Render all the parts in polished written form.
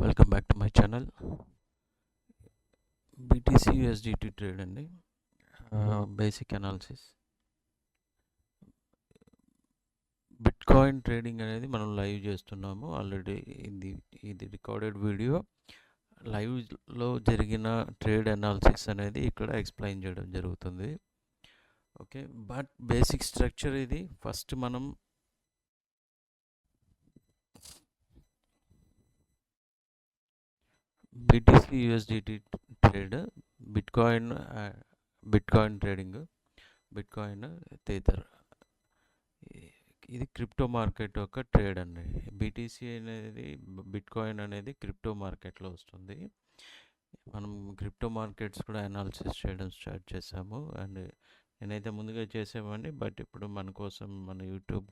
Welcome back to my channel. BTC USDT trade అండి. Basic analysis. Bitcoin trading అనేది మనం live చేస్తున్నాము already. ఇది రికార్డెడ్ వీడియో. లైవ్లో జరిగిన ట్రేడ్ అనాలిసిస్ అనేది ఇక్కడ ఎక్స్ప్లెయిన్ చేయడం జరుగుతుంది. ఓకే, బట్ బేసిక్ స్ట్రక్చర్ ఇది. ఫస్ట్ మనం BTC USDT trade, bitcoin trading, bitcoin tether, ఇది క్రిప్టో మార్కెట్ యొక్క ట్రేడ్ అండి. BTC అనేది, బిట్కాయిన్ అనేది క్రిప్టో మార్కెట్లో వస్తుంది. మనం క్రిప్టో మార్కెట్స్ కూడా అనాలిసిస్ చేయడం స్టార్ట్ చేసాము. అండ్ నేనైతే ముందుగా చేసామండి, బట్ ఇప్పుడు మన కోసం, మన యూట్యూబ్,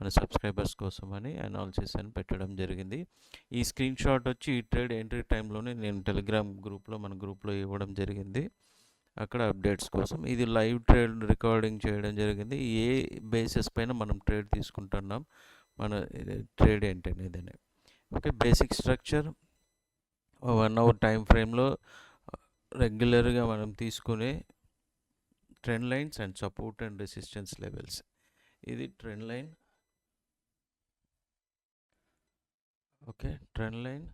మన సబ్స్క్రైబర్స్ కోసం అని అనాలిసిస్ అని పెట్టడం జరిగింది. ఈ స్క్రీన్ షాట్ వచ్చి ఈ ట్రేడ్ ఎంట్రీ టైంలోనే నేను టెలిగ్రామ్ గ్రూప్లో, మన గ్రూప్లో ఇవ్వడం జరిగింది. అక్కడ అప్డేట్స్ కోసం ఇది లైవ్ ట్రేడ్ రికార్డింగ్ చేయడం జరిగింది. ఏ బేసిస్ పైన మనం ట్రేడ్ తీసుకుంటున్నాం, మన ట్రేడ్ ఏంటనేది. Okay, basic structure 1 hour time ఫ్రేమ్లో రెగ్యులర్గా మనం తీసుకునే trend lines and support and resistance levels. ఇది trend line. Okay, trend line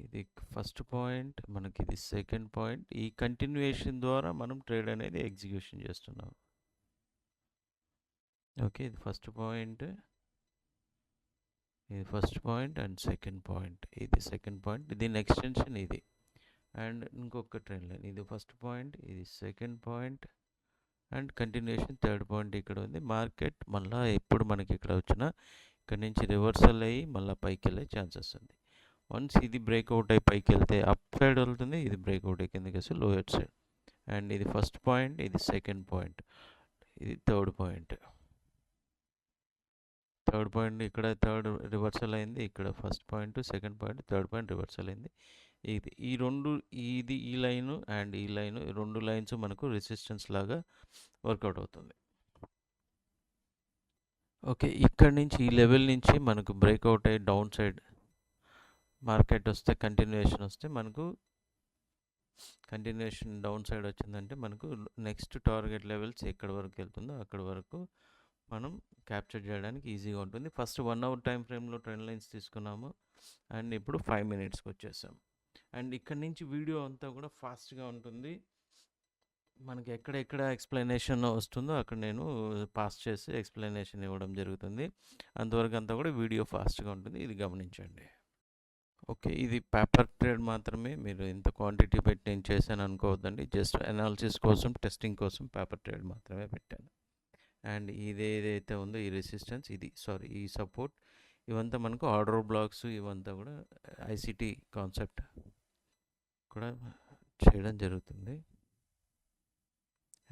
ఇది ఫస్ట్ పాయింట్, మనకి ఇది సెకండ్ పాయింట్. ఈ కంటిన్యూయేషన్ ద్వారా మనం ట్రేడ్ అనేది ఎగ్జిక్యూషన్ చేస్తున్నాం. ఓకే, ఇది ఫస్ట్ పాయింట్, ఇది first point and second point, ఇది సెకండ్ పాయింట్, దీని ఎక్స్టెన్షన్ ఇది. అండ్ ఇంకొక ట్రెండ్ లైన్, ఇది ఫస్ట్ పాయింట్, ఇది second point and continuation third point ఇక్కడ ఉంది. మార్కెట్ మళ్ళీ ఎప్పుడు మనకి ఇక్కడ వచ్చినా ఇక్కడ నుంచి రివర్సల్ అయ్యి మళ్ళీ పైకి వెళ్ళే ఛాన్సెస్ ఉంది. వన్స్ ఇది బ్రేక్అవుట్ అయ్యి పైకి వెళ్తే అప్ సైడ్ వెళ్తుంది, ఇది బ్రేక్అవుట్ అయ్యి కిందకి వస్తే లోయర్ సైడ్. అండ్ ఇది ఫస్ట్ పాయింట్, ఇది సెకండ్ పాయింట్, ఇది థర్డ్ పాయింట్. థర్డ్ పాయింట్ ఇక్కడ థర్డ్ రివర్సల్ అయింది, ఇక్కడ first point, second point, third point reversal అయింది. ఇది ఈ రెండు, ఇది ఈ లైను అండ్ ఈ లైను, ఈ రెండు లైన్స్ మనకు రెసిస్టెన్స్ లాగా వర్కౌట్ అవుతుంది. ఓకే, ఇక్కడ నుంచి ఈ లెవెల్ నుంచి మనకు బ్రేక్అవుట్ అయ్యి డౌన్ సైడ్ మార్కెట్ వస్తే, కంటిన్యూషన్ వస్తే, మనకు కంటిన్యూషన్ డౌన్ సైడ్ వచ్చిందంటే మనకు నెక్స్ట్ టార్గెట్ లెవెల్స్ ఎక్కడి వరకు వెళ్తుందో అక్కడ వరకు మనం క్యాప్చర్ చేయడానికి ఈజీగా ఉంటుంది. ఫస్ట్ 1 అవర్ టైం ఫ్రేమ్లో ట్రెండ్ లైన్స్ తీసుకున్నాము అండ్ ఇప్పుడు 5 మినిట్స్కి వచ్చేసాం. అండ్ ఇక్కడ నుంచి వీడియో అంతా కూడా ఫాస్ట్గా ఉంటుంది. మనకి ఎక్కడెక్కడ ఎక్స్ప్లెనేషన్ వస్తుందో అక్కడ నేను పాస్ చేసి ఎక్స్ప్లెనేషన్ ఇవ్వడం జరుగుతుంది. అంతవరకు అంతా కూడా వీడియో ఫాస్ట్గా ఉంటుంది, ఇది గమనించండి. ఓకే, ఇది పేపర్ ట్రేడ్ మాత్రమే. మీరు ఇంత క్వాంటిటీ పెట్టి నేను చేశాను అనుకోవద్దండి. జస్ట్ అనాలిసిస్ కోసం, టెస్టింగ్ కోసం పేపర్ ట్రేడ్ మాత్రమే పెట్టాను. అండ్ ఇది ఏదైతే ఉందో ఈ రెసిస్టెన్స్, ఈ సపోర్ట్, ఇవంతా మనకు ఆర్డర్ బ్లాక్స్, ఇవంతా కూడా ICT కాన్సెప్ట్ కూడా చేయడం జరుగుతుంది.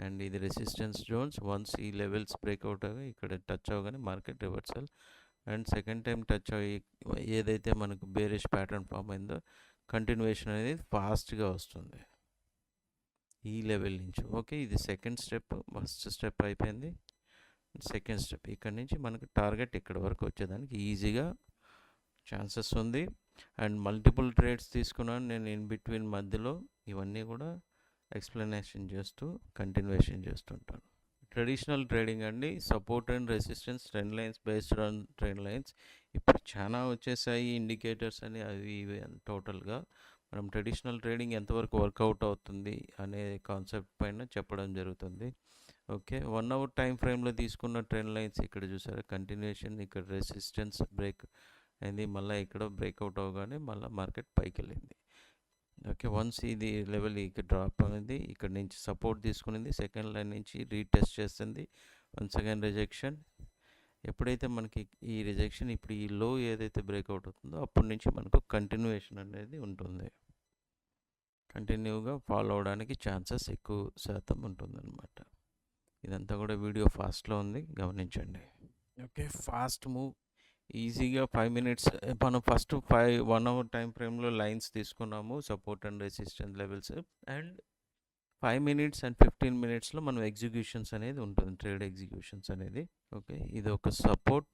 అండ్ ఇది రెసిస్టెన్స్ జోన్స్. వన్స్ ఈ లెవెల్స్ బ్రేక్అవుట్ అవి ఇక్కడ టచ్ అవ్వగానే market reversal. And second time touch అయ్యి ఏదైతే మనకు బేరిష్ ప్యాటర్న్ ఫామ్ అయిందో కంటిన్యూషన్ అనేది ఫాస్ట్గా వస్తుంది ఈ లెవెల్ నుంచి. ఓకే, ఇది సెకండ్ స్టెప్. ఫస్ట్ స్టెప్ అయిపోయింది, సెకండ్ స్టెప్. ఇక్కడ నుంచి మనకు టార్గెట్ ఇక్కడ వరకు వచ్చేదానికి ఈజీగా ఛాన్సెస్ ఉంది. అండ్ మల్టిపుల్ ట్రేడ్స్ తీసుకున్నాను నేను ఇన్ బిట్వీన్ మధ్యలో. ఇవన్నీ కూడా ఎక్స్ప్లెనేషన్ చేస్తూ కంటిన్యూషన్ చేస్తుంటాను. ట్రెడిషనల్ ట్రేడింగ్ అండి. Support and resistance trend lines, based on trend lines. ఇప్పుడు చాలా వచ్చేసాయి ఇండికేటర్స్ అని, అవి ఇవి టోటల్గా మనం ట్రెడిషనల్ ట్రేడింగ్ ఎంతవరకు వర్కౌట్ అవుతుంది అనే కాన్సెప్ట్ పైన చెప్పడం జరుగుతుంది. ఓకే, 1 అవర్ టైం ఫ్రేమ్లో తీసుకున్న ట్రెండ్ లైన్స్ ఇక్కడ చూసారా, కంటిన్యూషన్, ఇక్కడ రెసిస్టెన్స్ బ్రేక్ అయింది, మళ్ళీ ఇక్కడ బ్రేక్అవుట్ అవగానే మళ్ళీ మార్కెట్ పైకి వెళ్ళింది. ఓకే, వన్స్ ఇది లెవెల్ ఇక్కడ డ్రాప్ అయింది, ఇక్కడ నుంచి సపోర్ట్ తీసుకునింది, సెకండ్ లైన్ నుంచి రీటెస్ట్ చేస్తుంది, వన్స్ అగైన్ రిజెక్షన్. ఎప్పుడైతే మనకి ఈ రిజెక్షన్, ఇప్పుడు ఈ లో ఏదైతే బ్రేక్అవుట్ అవుతుందో అప్పటి నుంచి మనకు కంటిన్యూషన్ అనేది ఉంటుంది. కంటిన్యూగా ఫాలో అవడానికి ఛాన్సెస్ ఎక్కువ శాతం ఉంటుందన్నమాట. ఇదంతా కూడా వీడియో ఫాస్ట్లో ఉంది, గమనించండి. ఓకే, ఫాస్ట్ మూవ్, ఈజీగా 5 మినిట్స్. మనం ఫస్ట్ 1 అవర్ టైం ఫ్రేమ్లో లైన్స్ తీసుకున్నాము, support and resistance levels. And 5 minutes and 15 మినిట్స్లో మనం ఎగ్జిక్యూషన్స్ అనేది ఉంటుంది, ట్రేడ్ ఎగ్జిక్యూషన్స్ అనేది. ఓకే, ఇది ఒక సపోర్ట్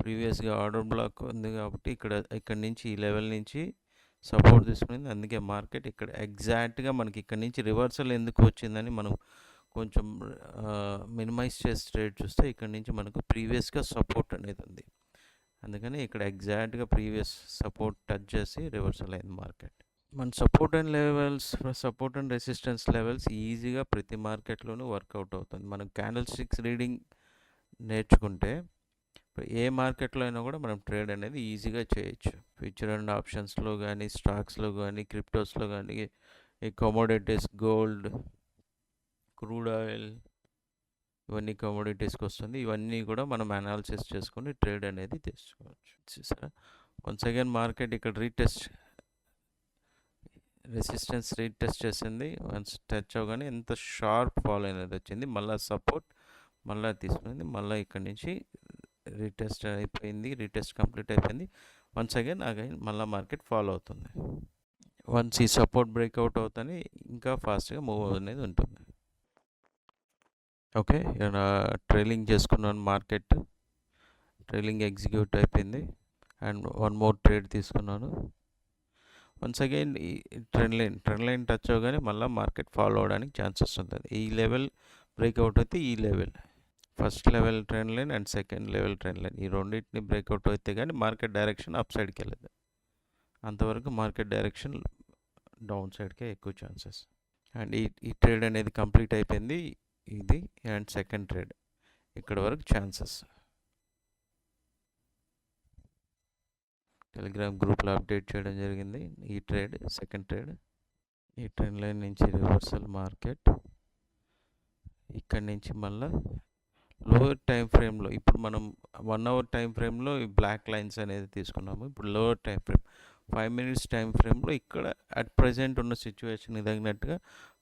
ప్రీవియస్గా ఆర్డర్ బ్లాక్ ఉంది కాబట్టి ఇక్కడ నుంచి ఈ లెవెల్ నుంచి సపోర్ట్ తీసుకునింది. అందుకే మార్కెట్ ఇక్కడ ఎగ్జాక్ట్గా మనకి ఇక్కడ నుంచి రివర్సల్ ఎందుకు వచ్చిందని మనం కొంచెం మినిమైజ్ చేసి ట్రేడ్ చూస్తే ఇక్కడ నుంచి మనకు ప్రీవియస్గా సపోర్ట్ అనేది ఉంది. అందుకని ఇక్కడ ఎగ్జాక్ట్గా ప్రీవియస్ సపోర్ట్ టచ్ చేసి రివర్సల్ అయింది మార్కెట్. మన సపోర్ట్ అండ్ రెసిస్టెన్స్ లెవెల్స్ ఈజీగా ప్రతి మార్కెట్లోనూ వర్కౌట్ అవుతుంది. మనం క్యాండిల్ స్టిక్స్ రీడింగ్ నేర్చుకుంటే ఏ మార్కెట్లో అయినా కూడా మనం ట్రేడ్ అనేది ఈజీగా చేయొచ్చు. ఫ్యూచర్ అండ్ ఆప్షన్స్లో కానీ, స్టాక్స్లో కానీ, క్రిప్టోస్లో కానీ, ఈ కమోడిటీస్, గోల్డ్, క్రూడ్ ఆయిల్, ఇవన్నీ కమోడిటీస్కి వస్తుంది. ఇవన్నీ కూడా మనం అనాలిసిస్ చేసుకొని ట్రేడ్ అనేది తీసుకోవచ్చు. చూసారా, వన్స్ అగైన్ మార్కెట్ ఇక్కడ రెసిస్టెన్స్ రీటెస్ట్ చేసింది. వన్స్ టచ్ అవగానే ఎంత షార్ప్ ఫాల్ అనేది వచ్చింది. మళ్ళీ సపోర్ట్ మళ్ళీ తీసుకునింది. మళ్ళీ ఇక్కడ నుంచి రీటెస్ట్ అయిపోయింది. రీటెస్ట్ కంప్లీట్ అయిపోయింది. వన్స్ అగైన్ మళ్ళీ మార్కెట్ ఫాలో అవుతుంది. వన్స్ ఈ సపోర్ట్ బ్రేక్అవుట్ అవుతానే ఇంకా ఫాస్ట్గా మూవ్ అనేది ఉంటుంది. ఓకే, ఇక్కడ ట్రైలింగ్ చేసుకున్నాను. మార్కెట్ ట్రైలింగ్ ఎగ్జిక్యూట్ అయిపోయింది. అండ్ వన్ మోర్ ట్రేడ్ తీసుకున్నాను. వన్స్ అగైన్ ఈ ట్రెండ్ లైన్ టచ్ అవగానే మళ్ళీ మార్కెట్ ఫాలో అవడానికి ఛాన్సెస్ ఉంటుంది. ఈ లెవెల్ బ్రేక్అవుట్ అయితే ఈ level first level trend line and second level trend line ఈ రెండింటిని బ్రేక్అవుట్ అయితే కానీ మార్కెట్ డైరెక్షన్ అప్ సైడ్కి వెళ్ళదు. అంతవరకు మార్కెట్ డైరెక్షన్ డౌన్ సైడ్కే ఎక్కువ ఛాన్సెస్. అండ్ ఈ ట్రేడ్ అనేది కంప్లీట్ అయిపోయింది. ఇది అండ్ సెకండ్ ట్రేడ్ ఇక్కడ వరకు ఛాన్సెస్. టెలిగ్రామ్ గ్రూప్లో అప్డేట్ చేయడం జరిగింది. ఈ ట్రేడ్ సెకండ్ ట్రేడ్. ఈ ట్రెండ్ లైన్ నుంచి రివర్సల్ మార్కెట్ ఇక్కడి నుంచి మళ్ళీ లోవర్ టైం ఫ్రేమ్లో ఇప్పుడు మనం 1 అవర్ టైం ఫ్రేమ్లో ఈ బ్లాక్ లైన్స్ అనేది తీసుకున్నాము. ఇప్పుడు lower time frame 5 minutes time ఫ్రేమ్లో ఇక్కడ అట్ ప్రజెంట్ ఉన్న సిచ్యువేషన్కి తగినట్టుగా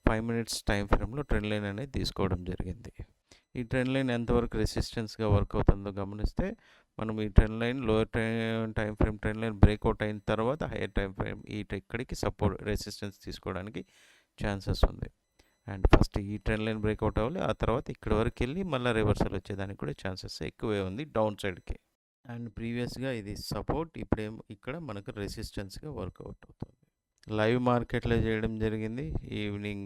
5 మినిట్స్ టైం ఫ్రేమ్లో ట్రెండ్ లైన్ అనేది తీసుకోవడం జరిగింది. ఈ ట్రెండ్ లైన్ ఎంతవరకు రెసిస్టెన్స్గా వర్క్ అవుతుందో గమనిస్తే మనం ఈ trend line lower time frame trend line breakout అయిన తర్వాత హైయర్ టైం ఫ్రేమ్ ఇక్కడికి సపోర్ట్ రెసిస్టెన్స్ తీసుకోవడానికి ఛాన్సెస్ ఉంది. అండ్ ఫస్ట్ ఈ ట్రెండ్ లైన్ బ్రేక్అవుట్ అవ్వాలి. ఆ తర్వాత ఇక్కడ వరకు వెళ్ళి మళ్ళీ రివర్సల్ వచ్చేదానికి కూడా ఛాన్సెస్ ఎక్కువే ఉంది డౌన్ సైడ్కి. అండ్ ప్రీవియస్గా ఇది సపోర్ట్, ఇప్పుడేమో ఇక్కడ మనకు రెసిస్టెన్స్గా వర్కౌట్ అవుతుంది. లైవ్ మార్కెట్లో చేయడం జరిగింది evening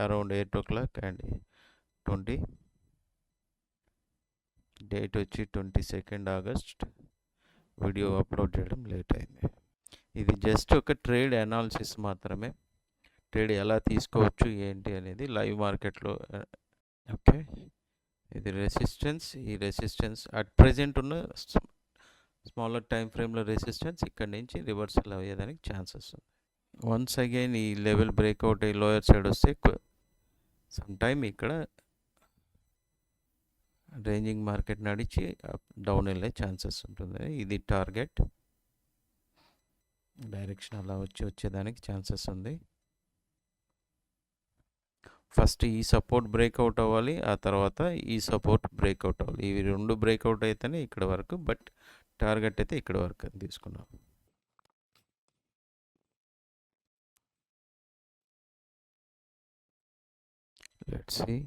around 8 o'clock and 20 date వచ్చి 22nd August. వీడియో అప్లోడ్ చేయడం లేట్ అయింది. ఇది జస్ట్ ఒక ట్రేడ్ అనాలిసిస్ మాత్రమే. ట్రేడ్ ఎలా తీసుకోవచ్చు ఏంటి అనేది లైవ్ మార్కెట్లో. ఓకే, ఇది రెసిస్టెన్స్. ఈ రెసిస్టెన్స్ అట్ ప్రజెంట్ ఉన్న స్మాలర్ టైం ఫ్రేమ్లో రెసిస్టెన్స్ ఇక్కడి నుంచి రివర్సల్ అయ్యేదానికి ఛాన్సెస్ ఉంది. వన్స్ అగైన్ ఈ లెవెల్ బ్రేక్అవుట్ అయ్యి లోయర్ సైడ్ వస్తే సమ్ టైమ్ ఇక్కడ రేంజింగ్ మార్కెట్ నడిచి డౌన్ వెళ్ళే ఛాన్సెస్ ఉంటుంది. ఇది టార్గెట్ డైరెక్షన్ అలా వచ్చేదానికి ఛాన్సెస్ ఉంది. ఫస్ట్ ఈ సపోర్ట్ బ్రేక్అవుట్ అవ్వాలి, ఆ తర్వాత ఈ సపోర్ట్ బ్రేక్అవుట్ అవ్వాలి. ఇవి రెండు బ్రేక్అవుట్ అయితేనే ఇక్కడ వరకు, బట్ టార్గెట్ అయితే ఇక్కడ వరకు తీసుకున్నాం. Let's see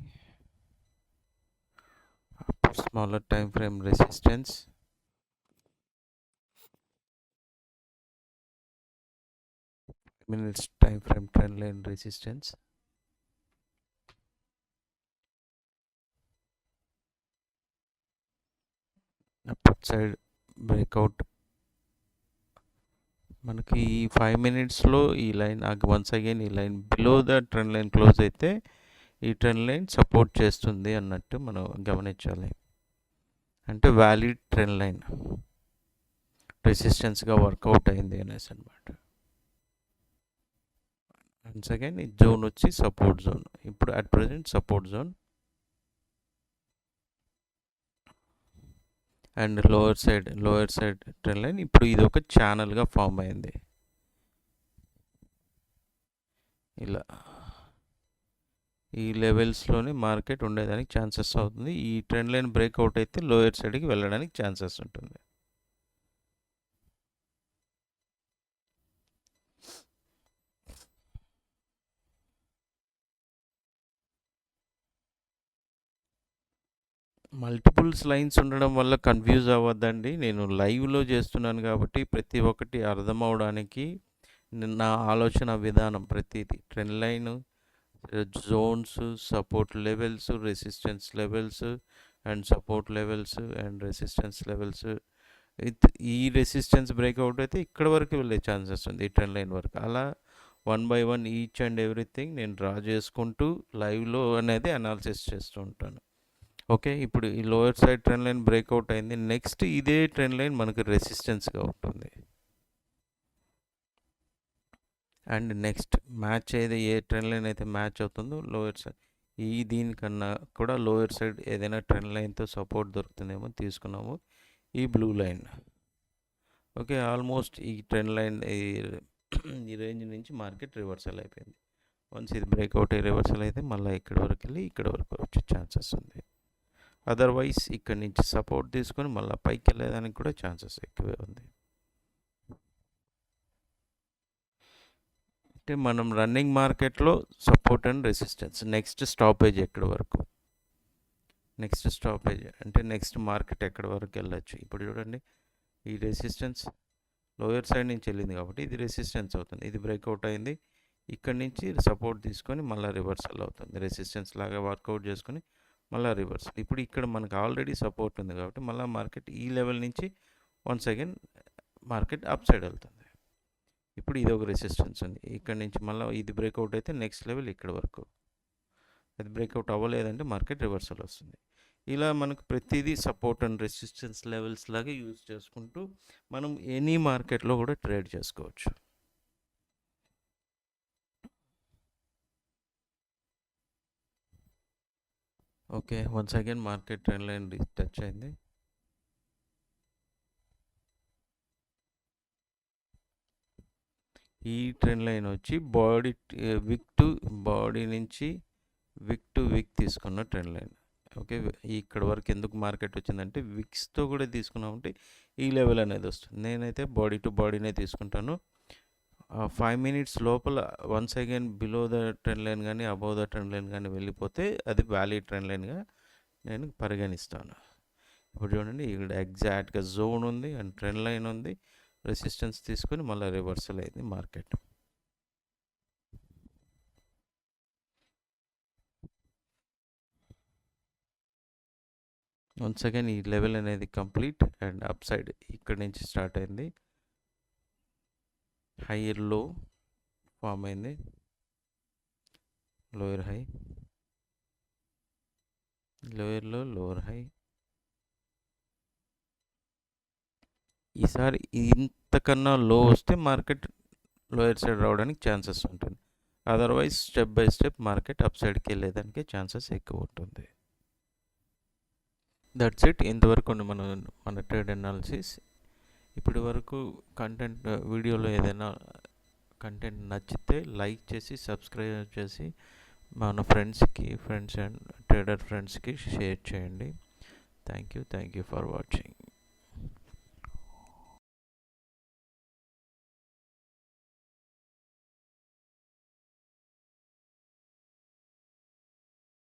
smaller time frame resistance, minutes time frame trend line resistance, upward side breakout. మనకి ఈ 5 minutesలో ఈ లైన్ వన్స్ అగైన్ ఈ line below the trend line close అయితే ఈ ట్రెండ్ లైన్ సపోర్ట్ చేస్తుంది అన్నట్టు మనం గమనించాలి. అంటే వ్యాలిడ్ ట్రెండ్ లైన్ రెసిస్టెన్స్గా వర్కౌట్ అయింది అనేసి అనమాట. వన్స్ అగైన్ ఈ జోన్ వచ్చి సపోర్ట్ జోన్. ఇప్పుడు at present support zone and lower side trend line. ఇప్పుడు ఇది ఒక ఛానల్గా ఫామ్ అయింది. ఇలా ఈ లెవెల్స్లోనే మార్కెట్ ఉండేదానికి ఛాన్సెస్ అవుతుంది. ఈ ట్రెండ్ లైన్ బ్రేక్అవుట్ అయితే లోయర్ సైడ్కి వెళ్ళడానికి ఛాన్సెస్ ఉంటుంది. మల్టిపుల్స్ లైన్స్ ఉండడం వల్ల కన్‌ఫ్యూజ్ అవ్వద్దండి. నేను లైవ్‌లో చేస్తున్నాను కాబట్టి ప్రతి ఒక్కటి అర్థమవ్వడానికి నా ఆలోచన విధానం ప్రతీది trend line, zones, support levels, resistance levels and support levels and resistance levels. ఈ రెసిస్టెన్స్ బ్రేక్అవుట్ అయితే ఇక్కడ వరకు వెళ్ళే ఛాన్సెస్ ఉంది ఈ ట్రెండ్ లైన్ వరకు. అలా one by one each and everything నేను డ్రా చేసుకుంటూ లైవ్‌లో అనేది అనాలిసిస్ చేస్తూ ఉంటాను. ఓకే. ఇప్పుడు ఈ lower side trend line breakout అయింది. నెక్స్ట్ ఇదే ట్రెండ్ లైన్ మనకు రెసిస్టెన్స్‌గా ఉంటుంది. And next match A trend line అయితే మ్యాచ్ అవుతుందో లోయర్ సైడ్ దీనికన్నా కూడా లోయర్ సైడ్ ఏదైనా ట్రెండ్ లైన్తో సపోర్ట్ దొరుకుతుందేమో తీసుకున్నాము. ఈ బ్లూ లైన్. ఓకే. ఆల్మోస్ట్ ఈ ట్రెండ్ లైన్ ఈ రేంజ్ నుంచి మార్కెట్ రివర్సల్ అయిపోయింది. వన్స్ ఇది బ్రేక్అవుట్ రివర్సల్ అయితే మళ్ళీ ఇక్కడ వరకు వెళ్ళి ఇక్కడ వరకు వచ్చే ఛాన్సెస్ ఉంది. అదర్వైజ్ ఇక్కడ నుంచి సపోర్ట్ తీసుకొని మళ్ళీ పైకి వెళ్ళేదానికి కూడా ఛాన్సెస్ ఎక్కువే ఉంది. అంటే మనం రన్నింగ్ మార్కెట్లో support and resistance next stoppage ఎక్కడి వరకు, నెక్స్ట్ స్టాపేజ్ అంటే నెక్స్ట్ మార్కెట్ ఎక్కడి వరకు వెళ్ళచ్చు. ఇప్పుడు చూడండి ఈ రెసిస్టెన్స్ లోయర్ సైడ్ నుంచి వెళ్ళింది కాబట్టి ఇది రెసిస్టెన్స్ అవుతుంది. ఇది బ్రేక్అవుట్ అయింది. ఇక్కడ నుంచి సపోర్ట్ తీసుకొని మళ్ళీ రివర్సల్ అవుతుంది. రెసిస్టెన్స్ లాగా వర్కౌట్ చేసుకొని మళ్ళీ రివర్సల్. ఇప్పుడు ఇక్కడ మనకు ఆల్రెడీ సపోర్ట్ ఉంది కాబట్టి మళ్ళీ మార్కెట్ ఈ లెవెల్ నుంచి once again market up side వెళ్తుంది. ఇప్పుడు ఇది ఒక రెసిస్టెన్స్ ఉంది. ఇక్కడ నుంచి మళ్ళీ ఇది బ్రేక్అవుట్ అయితే నెక్స్ట్ లెవెల్ ఇక్కడ వరకు. అది బ్రేక్అవుట్ అవ్వలేదంటే మార్కెట్ రివర్సల్ వస్తుంది. ఇలా మనకు ప్రతిదీ సపోర్ట్ అండ్ రెసిస్టెన్స్ లెవెల్స్ లాగా యూజ్ చేసుకుంటూ మనం ఎనీ మార్కెట్లో కూడా ట్రేడ్ చేసుకోవచ్చు. Okay. Once again market trend line touch అయింది. ఈ ట్రెండ్ లైన్ వచ్చి బాడీ విక్ టు బాడీ నుంచి విక్ టు విక్ తీసుకున్న ట్రెండ్ లైన్. ఓకే. ఇక్కడ వరకు ఎందుకు మార్కెట్ వచ్చిందంటే విక్స్తో కూడా తీసుకున్నామంటే ఈ లెవెల్ అనేది వస్తుంది. నేనైతే బాడీ టు బాడీనే తీసుకుంటాను. 5 minutes లోపల once again below the trend line కానీ అబోవ్ ద ట్రెండ్ లైన్ కానీ వెళ్ళిపోతే అది వ్యాలిడ్ ట్రెండ్ లైన్గా నేను పరిగణిస్తాను. ఇప్పుడు చూడండి ఇక్కడ ఎగ్జాక్ట్గా జోన్ ఉంది అండ్ ట్రెండ్ లైన్ ఉంది. రెసిస్టెన్స్ తీసుకొని మళ్ళీ రివర్సల్ అయింది మార్కెట్. వన్స్ అగైన్ ఈ లెవెల్ అనేది కంప్లీట్ అండ్ అప్ సైడ్ ఇక్కడ నుంచి స్టార్ట్ అయింది. హైయర్ లో ఫామ్ అయింది, లోయర్ హై, లోయర్ లో, లోవర్ హై. ఈసారి ఇంతకన్నా లో వస్తే మార్కెట్ లోయర్ సైడ్ రావడానికి ఛాన్సెస్ ఉంటుంది. Otherwise step by step market up సైడ్కి వెళ్ళేదానికి ఛాన్సెస్ ఎక్కువ ఉంటుంది. That's it. ఇంతవరకు మన ట్రేడ్ అనాలిసిస్. ఇప్పటి వరకు కంటెంట్ వీడియోలో ఏదైనా కంటెంట్ నచ్చితే లైక్ చేసి సబ్స్క్రైబ్ చేసి మన ఫ్రెండ్స్ అండ్ ట్రేడర్ ఫ్రెండ్స్కి షేర్ చేయండి. Thank you for watching.